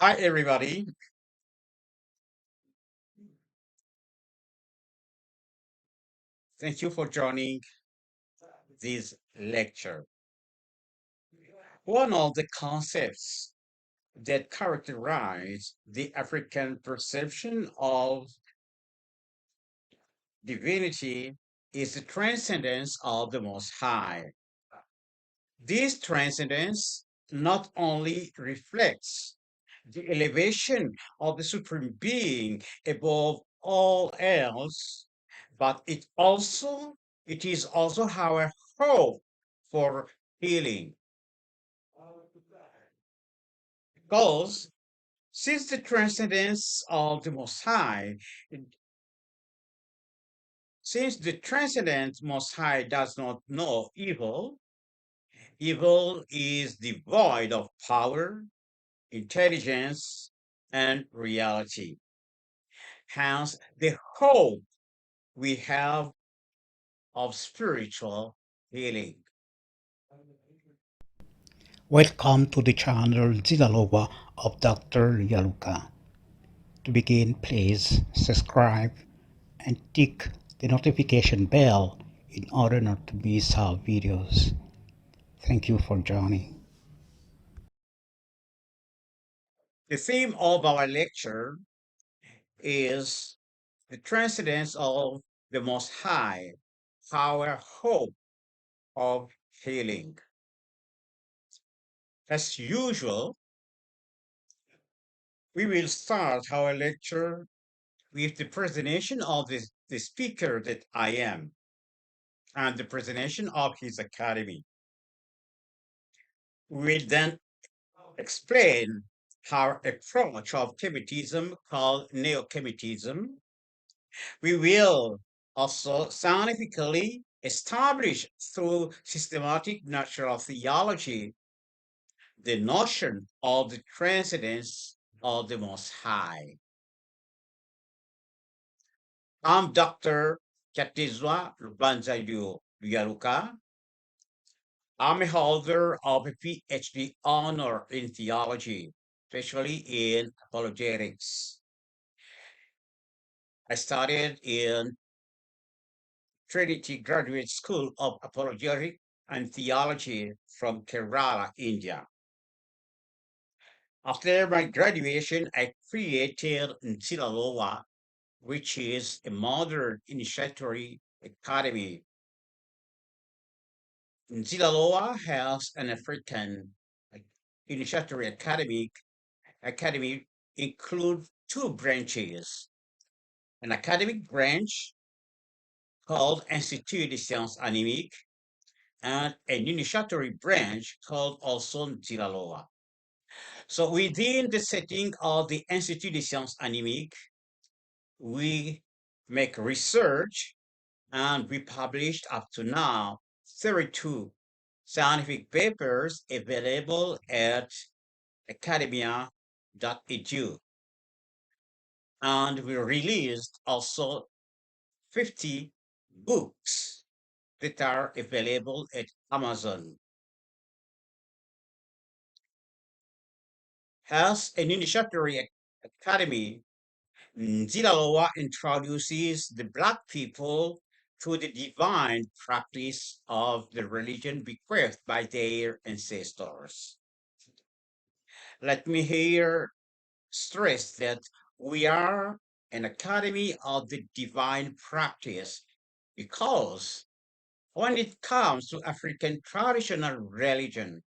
Hi, everybody. Thank you for joining this lecture. One of the concepts that characterize the African perception of divinity is the transcendence of the Most High. This transcendence not only reflects the elevation of the Supreme Being above all else, but it is also our hope for healing. Because since the transcendence of the Most High, since the transcendent Most High does not know evil, evil is devoid of power, intelligence, and reality. Hence, the hope we have of spiritual healing. Welcome to the channel Zidalova of Dr. Yaluka. To begin, please subscribe and tick the notification bell in order not to miss our videos. Thank you for joining. The theme of our lecture is the transcendence of the Most High, our hope of healing. As usual, we will start our lecture with the presentation of the speaker that I am and the presentation of his academy. We will then explain our approach of Kemetism called Neo-Kemetism. We will also scientifically establish through systematic natural theology the notion of the transcendence of the Most High. I'm Dr. Chatizwa Lubanzayu Yaruka. I'm a holder of a PhD honor in theology, especially in apologetics. I studied in Trinity Graduate School of Apologetics and Theology from Kerala, India. After my graduation, I created Nsilaloa, which is a modern initiatory academy. Nsilaloa has an African initiatory academy include two branches, an academic branch called Institut des Sciences Animiques and an initiatory branch called also Nsilaloa. So within the setting of the Institut des Sciences Animiques, we make research and we published up to now 32 scientific papers available at academia.edu. And we released also 50 books that are available at Amazon. As an initiatory academy, Zilaloa introduces the Black people to the divine practice of the religion bequeathed by their ancestors. Let me here stress that we are an academy of the divine practice because when it comes to African traditional religion,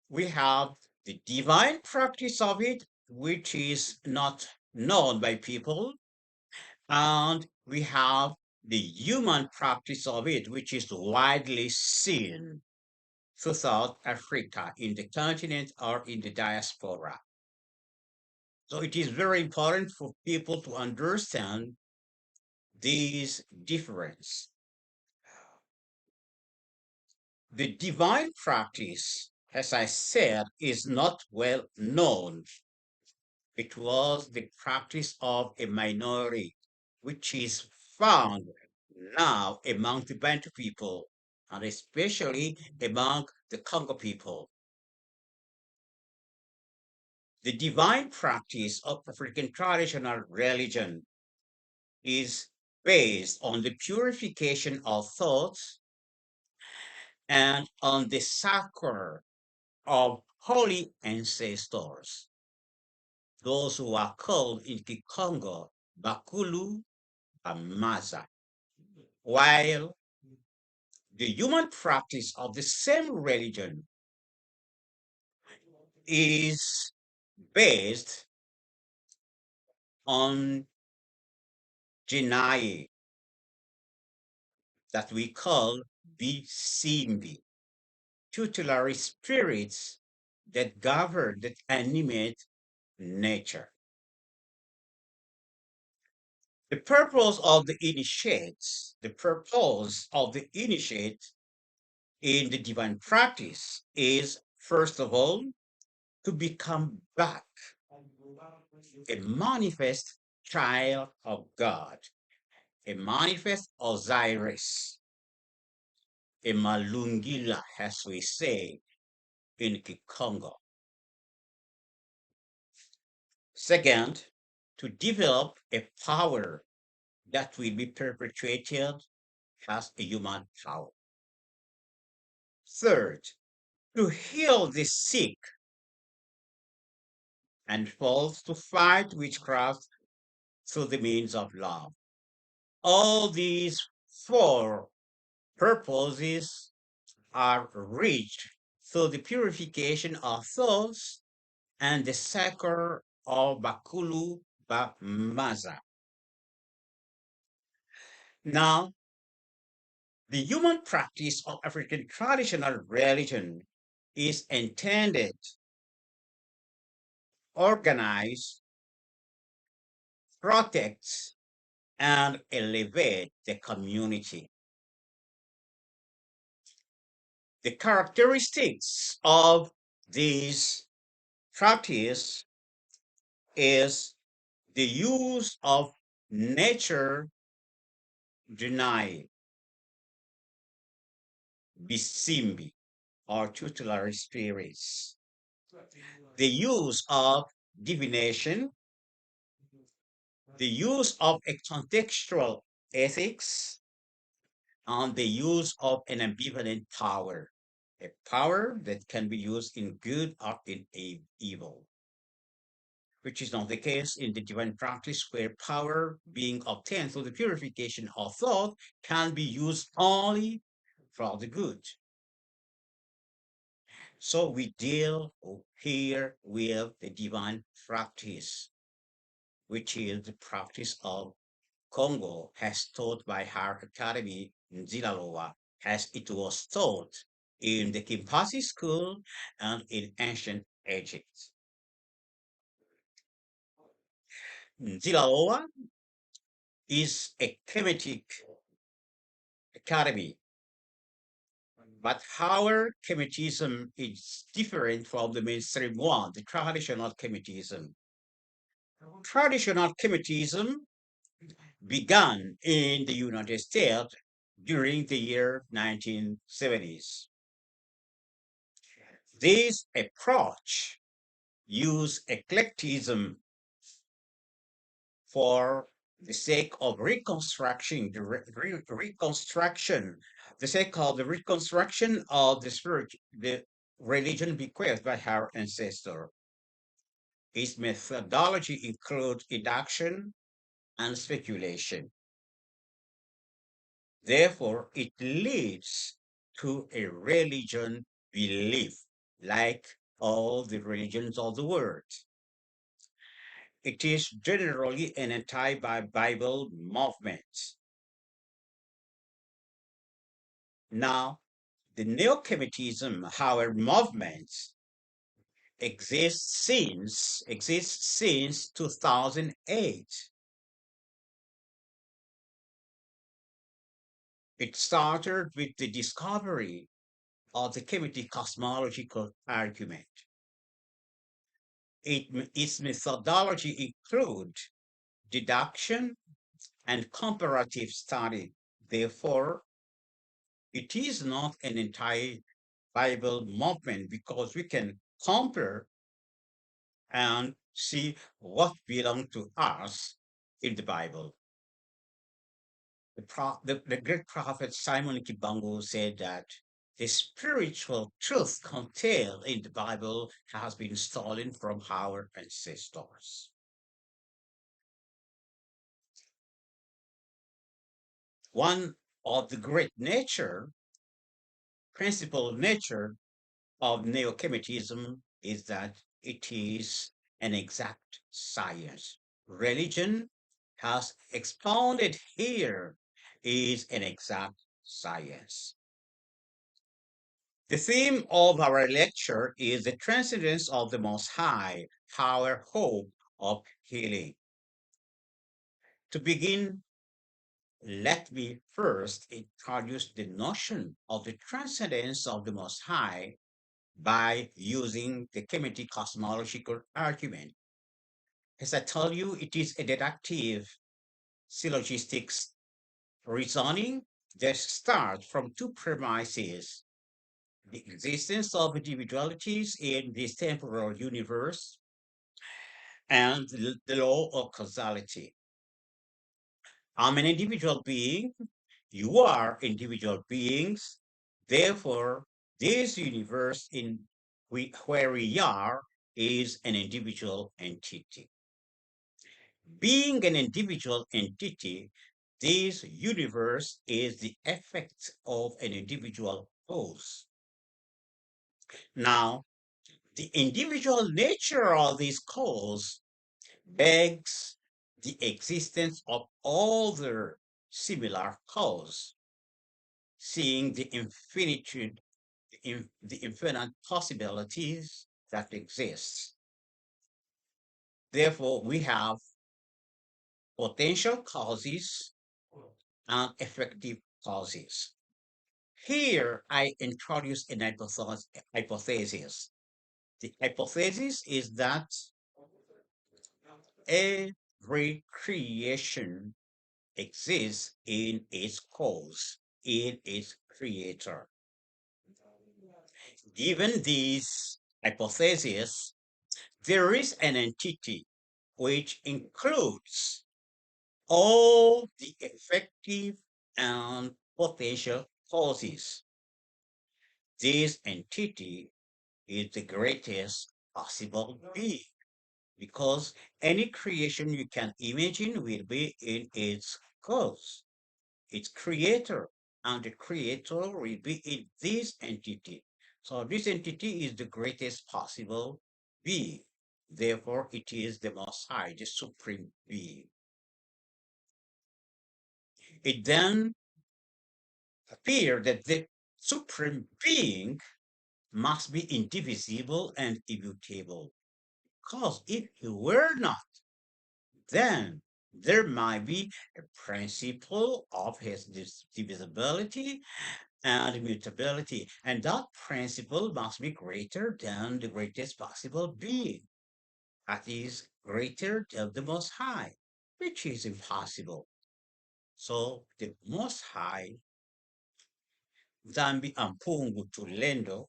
we have the divine practice of it, which is not known by people, and we have the human practice of it, which is widely seen throughout Africa, in the continent or in the diaspora. So it is very important for people to understand this difference. The divine practice, as I said, is not well known. It was the practice of a minority, which is found now among the Bantu people, and especially among the Congo people. The divine practice of African traditional religion is based on the purification of thoughts and on the sacre of holy ancestors, those who are called in Kikongo Bakulu Amaza, while the human practice of the same religion is based on Jinai that we call Bisimbi, tutelary spirits that govern, that animate nature. The purpose of the initiate in the divine practice is, first of all, to become back a manifest child of God, a manifest Osiris, a Malungila, as we say in Kikongo. Second, to develop a power that will be perpetuated as a human power. Third, to heal the sick, and fourth, to fight witchcraft through the means of love. All these four purposes are reached through the purification of thoughts and the sacre of Bakulu Bamaza. Now, the human practice of African traditional religion is intended, organize, protect, and elevate the community. The characteristics of this practice is the use of nature denied, bisimbi, or tutelary spirits, the use of divination, the use of a contextual ethics, and the use of an ambivalent power, a power that can be used in good or in evil, which is not the case in the divine practice, where power being obtained through the purification of thought can be used only for the good. So we deal here with the divine practice, which is the practice of Congo as taught by her academy in Zilaloa, as it was taught in the Kimpasi school and in ancient Egypt. Zilaloa is a Kemetic academy, but our Kemetism is different from the mainstream one, the traditional Kemetism. Traditional Kemetism began in the United States during the year 1970s. This approach used eclecticism for the sake of reconstruction, the sake of the reconstruction of the spirit, the religion bequeathed by our ancestor. Its methodology includes induction and speculation. Therefore, it leads to a religion belief, like all the religions of the world. It is generally an anti-Bible movement. Now, the Neo-Kemetism, however, movement exists since 2008. It started with the discovery of the Kemetic cosmological argument. Its methodology includes deduction and comparative study. Therefore, it is not an entire Bible movement because we can compare and see what belongs to us in the Bible. The great prophet Simon Kibango said that the spiritual truth contained in the Bible has been stolen from our ancestors. One of the great principal nature of neo-Kemetism is that it is an exact science. Religion has expounded here is an exact science. The theme of our lecture is the transcendence of the Most High, our hope of healing. To begin, let me first introduce the notion of the transcendence of the Most High by using the Kemetic cosmological argument. As I told you, it is a deductive syllogistic reasoning that starts from two premises: the existence of individualities in this temporal universe and the law of causality. I'm an individual being, you are individual beings, therefore, this universe where we are is an individual entity. Being an individual entity, this universe is the effect of an individual cause. Now, the individual nature of this cause begs the existence of other similar cause, seeing the infinitude, the infinite possibilities that exist. Therefore, we have potential causes and effective causes. Here, I introduce an hypothesis. The hypothesis is that every creation exists in its cause, in its creator. Given this hypothesis, there is an entity which includes all the effective and potential causes. This entity is the greatest possible being because any creation you can imagine will be in its cause, its creator, and the creator will be in this entity. So this entity is the greatest possible being. Therefore, it is the Most High, the Supreme Being. It then appears that the Supreme Being must be indivisible and immutable. Because if he were not, then there might be a principle of his divisibility and immutability, and that principle must be greater than the greatest possible being, that is, greater than the Most High, which is impossible. So the Most High, Zambi Ampungu Tulendo,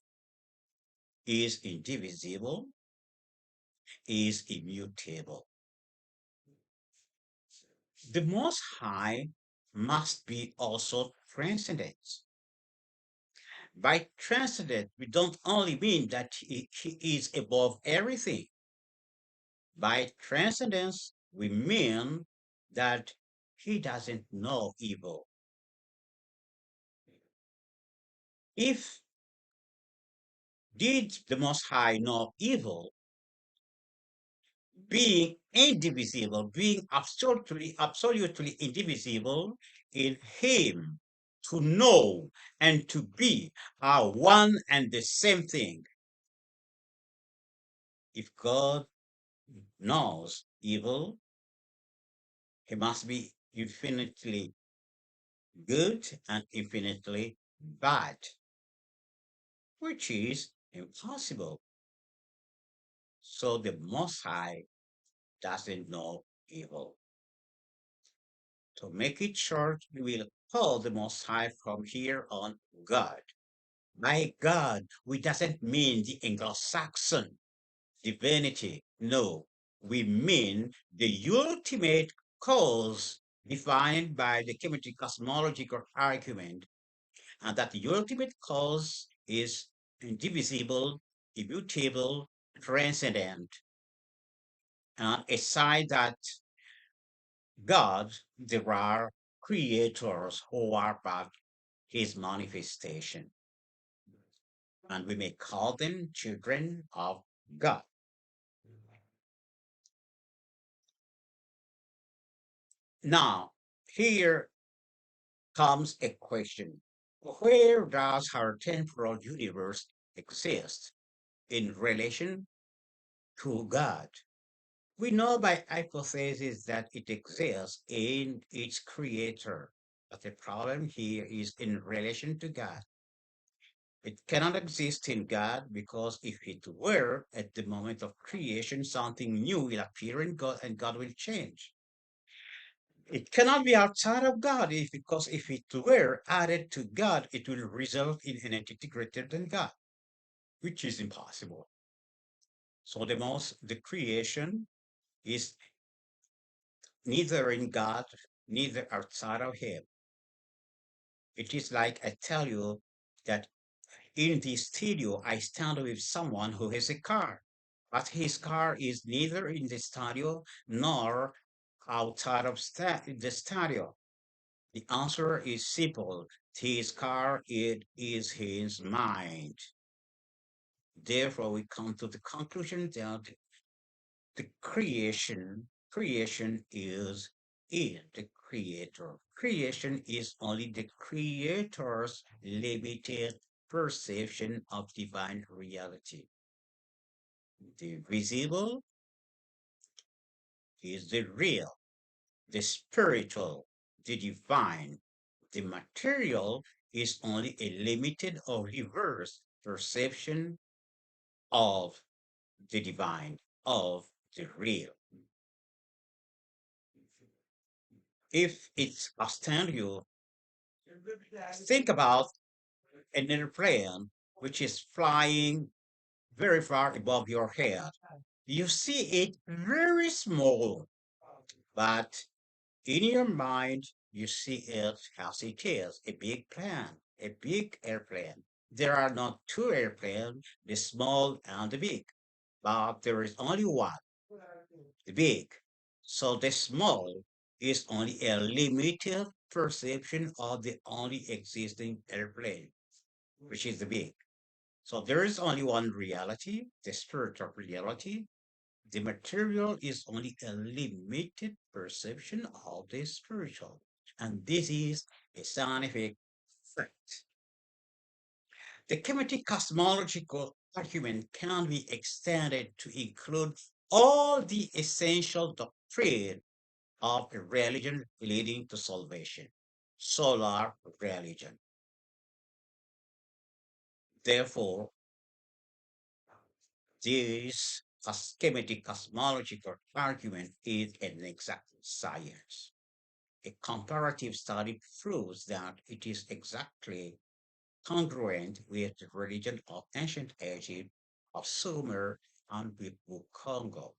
is indivisible, is immutable. The Most High must be also transcendent. By transcendent, we don't only mean that he is above everything. By transcendence, we mean that he doesn't know evil. If did the Most High know evil, being indivisible, being absolutely indivisible in him, to know and to be are one and the same thing. If God knows evil, he must be infinitely good and infinitely bad, which is impossible. So the Most High doesn't know evil. To make it short, we will call the Most High from here on God. By God, we doesn't mean the Anglo-Saxon divinity No, we mean the ultimate cause defined by the chemical cosmological argument, and that the ultimate cause is indivisible, immutable, transcendent, and aside that God, there are creators who are but his manifestation, and we may call them children of God. Now, here comes a question. Where does our temporal universe exist in relation to God? We know by hypothesis that it exists in its creator, but the problem here is in relation to God. It cannot exist in God because if it were, at the moment of creation, something new will appear in God and God will change. It cannot be outside of God because if it were added to God, it will result in an entity greater than God, which is impossible. So the creation is neither in God, neither outside of Him. It is like I tell you that in the studio, I stand with someone who has a car, but his car is neither in the studio nor outside of the studio. The answer is simple. His car, it is his mind. Therefore, we come to the conclusion that the creation is in the creator. Creation is only the creator's limited perception of divine reality. The visible is the real, the spiritual, the divine. The material is only a limited or reverse perception of the divine, of the real. If it's astound you, think about an airplane which is flying very far above your head. You see it very small, but in your mind, you see it as it is a big plane, a big airplane. There are not two airplanes, the small and the big, but there is only one, the big. So the small is only a limited perception of the only existing airplane, which is the big. So there is only one reality, the spiritual reality. The material is only a limited perception of the spiritual. And this is a scientific fact. The chemical cosmological argument can be extended to include all the essential doctrine of a religion leading to salvation, solar religion. Therefore, this schematic cosmological argument is an exact science. A comparative study proves that it is exactly congruent with the religion of ancient Egypt, of Sumer, and with Congo.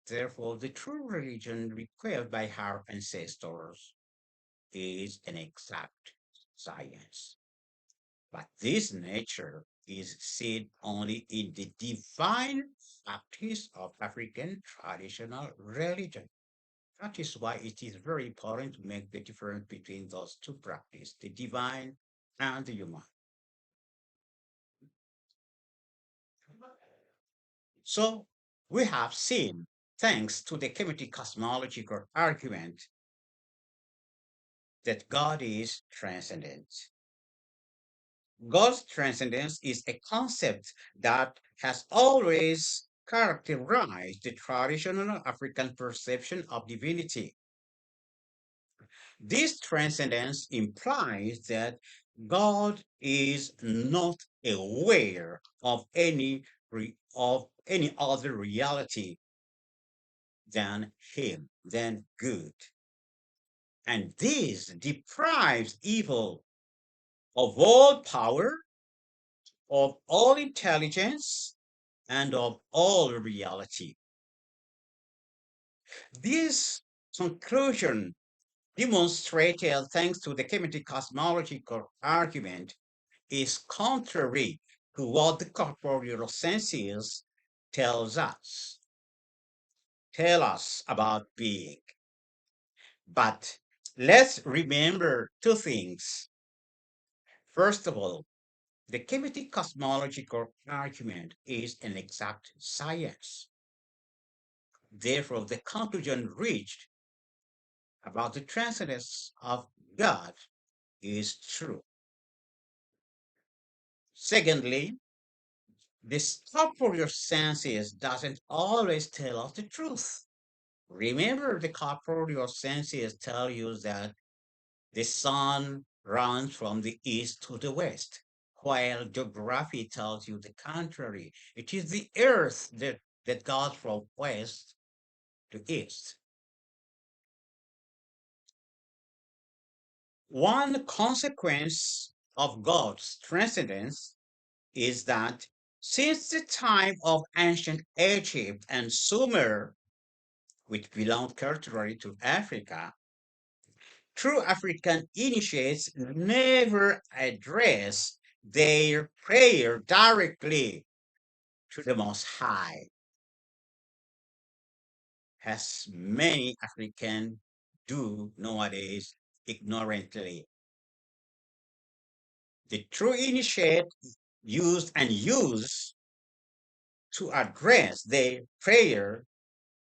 Therefore, the true religion required by our ancestors is an exact science. But this nature is seen only in the divine practice of African traditional religion. That is why it is very important to make the difference between those two practices, the divine and the human. So we have seen, thanks to the chemical cosmological argument, that God is transcendent. God's transcendence is a concept that has always characterized the traditional African perception of divinity. This transcendence implies that God is not aware of any other reality than him, than good. And this deprives evil of all power, of all intelligence, and of all reality. This conclusion demonstrated thanks to the Kemetic cosmological argument is contrary to what the corporeal senses tells tell us about being. But let's remember two things. First of all, the Kemetic cosmological argument is an exact science. Therefore, the conclusion reached about the transcendence of God is true. Secondly, this corporeal senses doesn't always tell us the truth. Remember, the corporeal senses tell you that the sun runs from the east to the west, while geography tells you the contrary. It is the earth that goes from west to east. One consequence of God's transcendence is that since the time of ancient Egypt and Sumer, which belonged culturally to Africa, true African initiates never address their prayer directly to the Most High, as many Africans do nowadays ignorantly. The true initiate use to address their prayer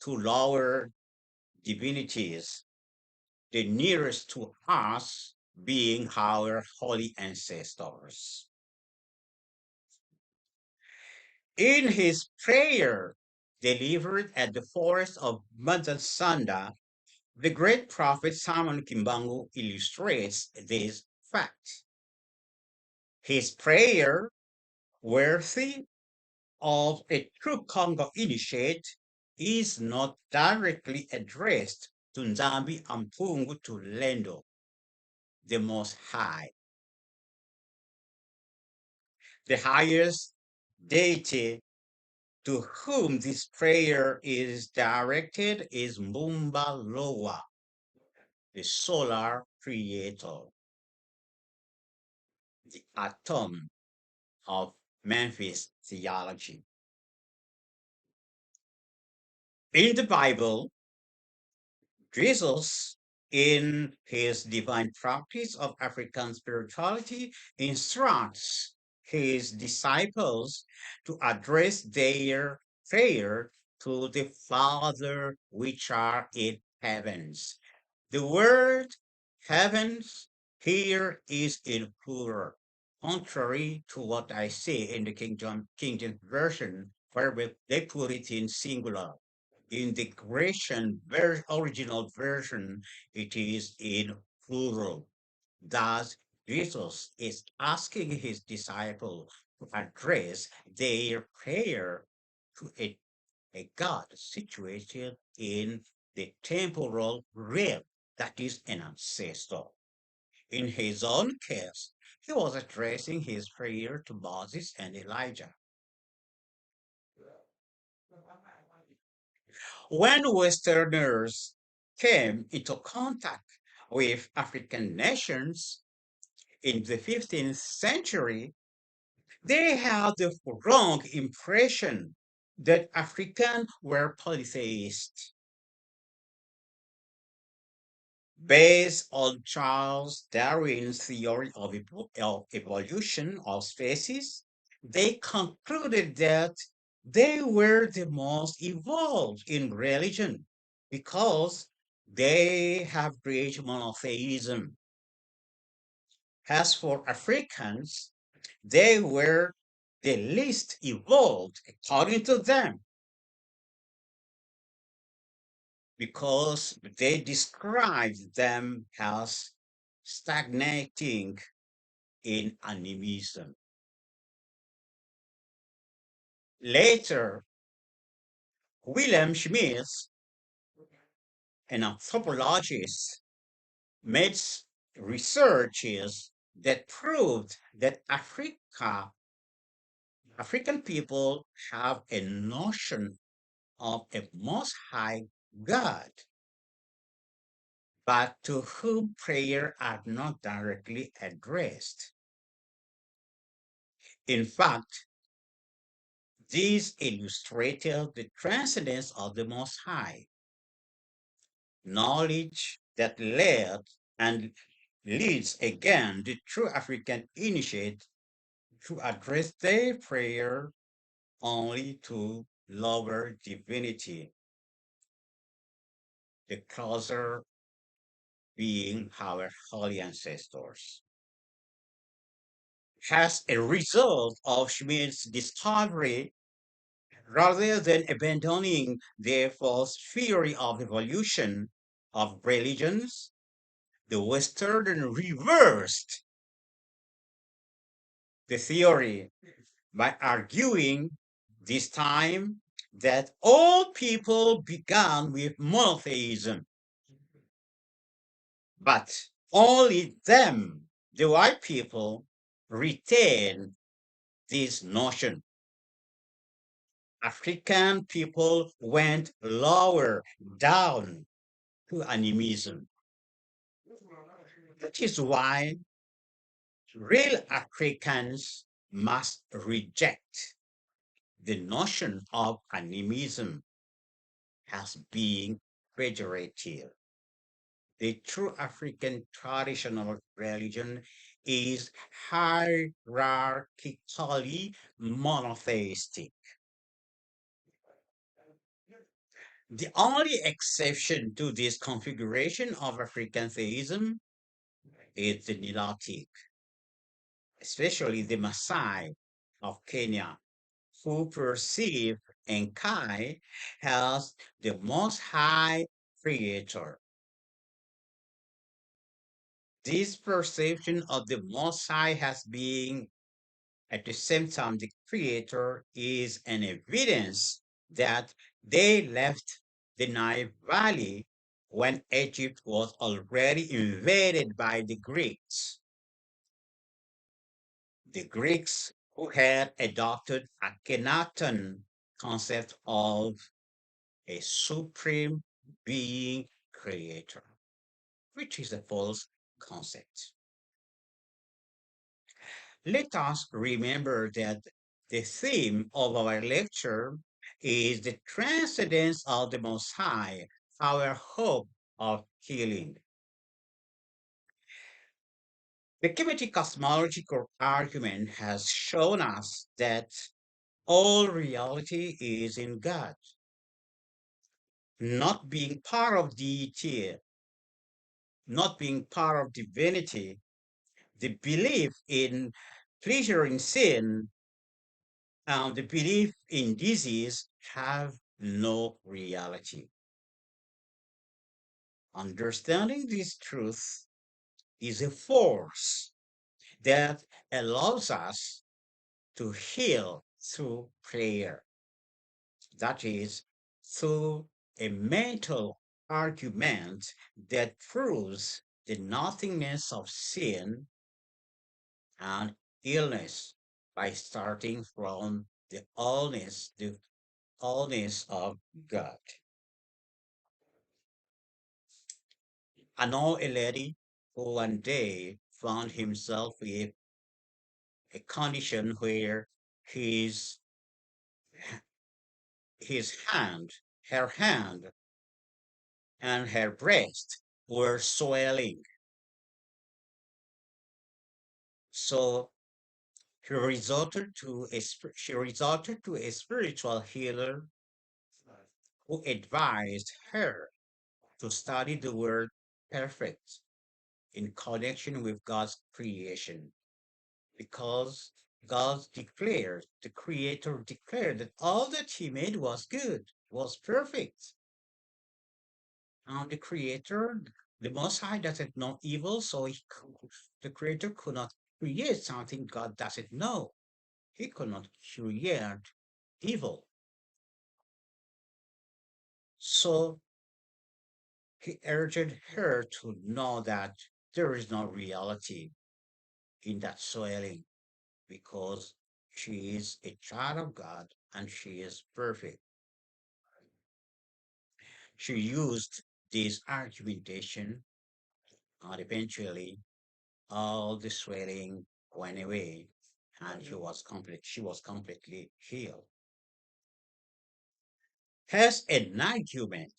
to lower divinities, the nearest to us being our holy ancestors. In his prayer delivered at the forest of Madansanda, the great prophet Simon Kimbangu illustrates this fact. His prayer, worthy of a true Congo initiate, is not directly addressed to Nzambi Ampungu to Lendo, the Most High. The highest deity to whom this prayer is directed is Mumba Loa, the solar creator, the atom of Memphis theology. In the Bible, Jesus, in his divine practice of African spirituality, instructs his disciples to address their prayer to the Father which are in heavens. The word heavens here is in plural, contrary to what I say in the King James Version, where they put it in singular. In the Grecian original version, it is in plural. Thus, Jesus is asking his disciples to address their prayer to a God situated in the temporal realm, that is an ancestor. In his own case, he was addressing his prayer to Moses and Elijah. When Westerners came into contact with African nations in the 15th century, they had the wrong impression that Africans were polytheists. Based on Charles Darwin's theory of evolution of species, they concluded that they were the most evolved in religion because they have reached monotheism. As for Africans, they were the least evolved according to them because they described them as stagnating in animism. Later, William Schmitz, an anthropologist, made researches that proved that African people have a notion of a most high God, but to whom prayer are not directly addressed. In fact, this illustrated the transcendence of the Most High, knowledge that led and leads again the true African initiate to address their prayer only to lower divinity, the closer being our holy ancestors. As a result of Schmidt's discovery, rather than abandoning their false theory of evolution of religions, the Western reversed the theory by arguing this time that all people began with monotheism, but only them, the white people, retain this notion. African people went lower down to animism. That is why real Africans must reject the notion of animism as being pejorative. The true African traditional religion is hierarchically monotheistic. The only exception to this configuration of African theism is the Nilotic, especially the Maasai of Kenya, who perceive Enkai as the most high creator. This perception of the Most High as being at the same time the creator is an evidence that they left the Nile Valley when Egypt was already invaded by the Greeks. The Greeks who had adopted Akhenaten concept of a supreme being creator, which is a false concept. Let us remember that the theme of our lecture is the transcendence of the Most High, our hope of healing. The Kemetic cosmological argument has shown us that all reality is in God. Not being part of deity, not being part of divinity, the belief in pleasure in sin and the belief in disease have no reality. Understanding this truth is a force that allows us to heal through prayer. That is, through a mental argument that proves the nothingness of sin and illness by starting from the allness of God. I know a lady who one day found himself with a condition where his his hand, her hand, and her breast were swelling. So she resorted to a spiritual healer who advised her to study the word perfect in connection with God's creation, because the Creator declared that all that He made was good, was perfect. And the Creator, the Most High, doesn't know evil, so the Creator could not create something God doesn't know. He could not create evil. So He urged her to know that there is no reality in that swelling because she is a child of God and she is perfect. She used this argumentation, and eventually all the swelling went away, and she was completely healed. As an argument,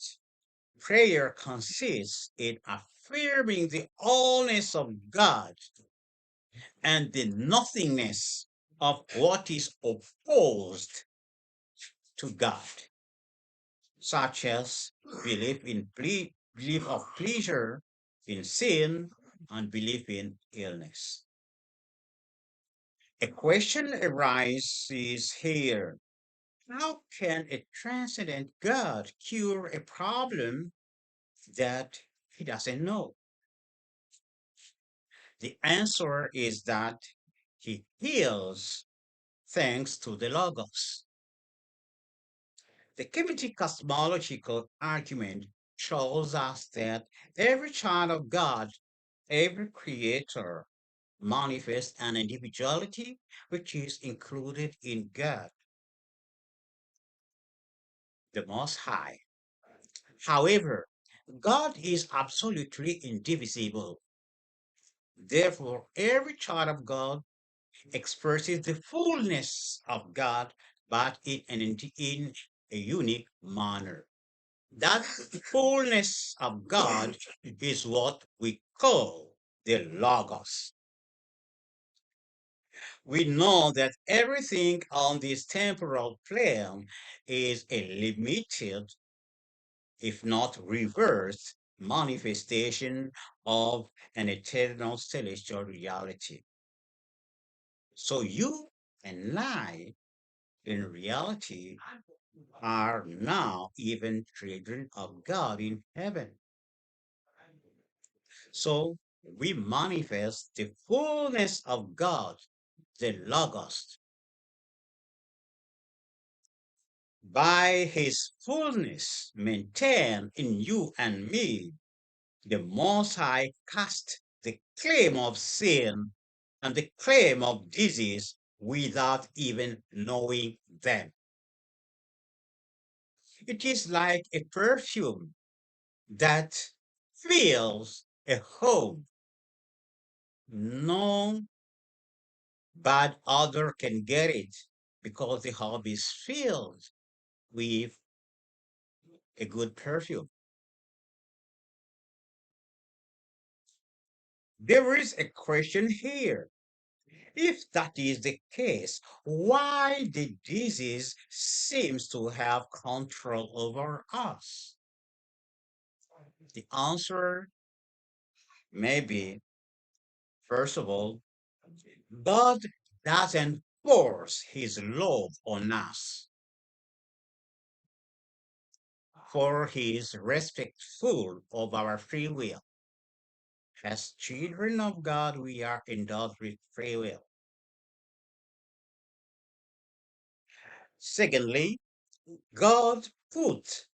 prayer consists in affirming the allness of God and the nothingness of what is opposed to God, such as belief of pleasure in sin and belief in illness. A question arises here. How can a transcendent God cure a problem that he doesn't know? The answer is that he heals thanks to the Logos. The Kemetic cosmological argument shows us that every child of God, every creator, manifests an individuality which is included in God, the Most High. However, God is absolutely indivisible. Therefore, every child of God expresses the fullness of God, but in a unique manner. That fullness of God is what we call the Logos. We know that everything on this temporal plane is a limited, if not reversed, manifestation of an eternal celestial reality. So you and I, in reality, are now even children of God in heaven. So we manifest the fullness of God, the Logos. By his fullness maintained in you and me, the Most High cast the claim of sin and the claim of disease without even knowing them. It is like a perfume that fills a home. No bad odor can get it because the home is filled with a good perfume. There is a question here. If that is the case, why the disease seems to have control over us? The answer may be, first of all, God doesn't force his love on us, for he is respectful of our free will. As children of God, we are endowed with free will. Secondly, God put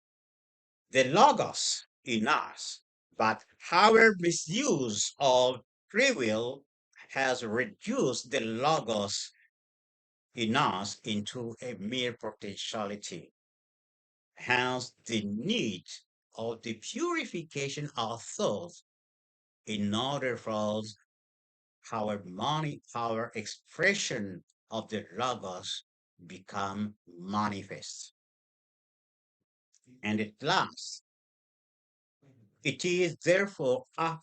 the Logos in us, but our misuse of free will has reduced the Logos in us into a mere potentiality. Hence, the need of the purification of thought in order for our expression of the Logos become manifest. And at last, it is therefore up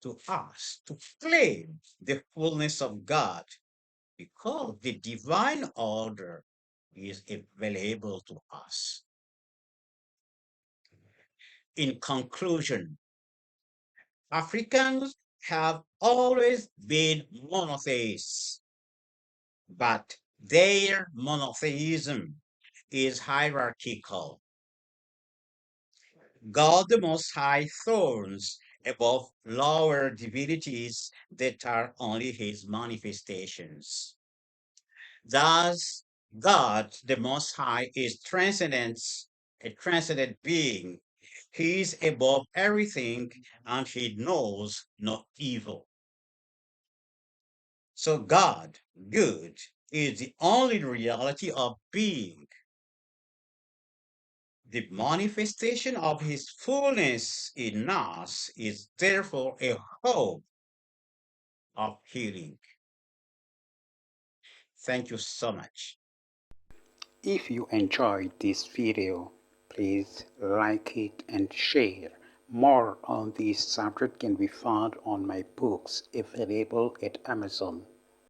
to us to claim the fullness of God because the divine order is available to us. In conclusion, Africans have always been monotheists, but their monotheism is hierarchical. God the Most High thrones above lower divinities that are only his manifestations. Thus, God the Most High is transcendence, a transcendent being. He is above everything and he knows no evil. So God, good, is the only reality of being. The manifestation of His fullness in us is therefore a hope of healing. Thank you so much. If you enjoyed this video, please like it and share. More on this subject can be found on my books available at Amazon.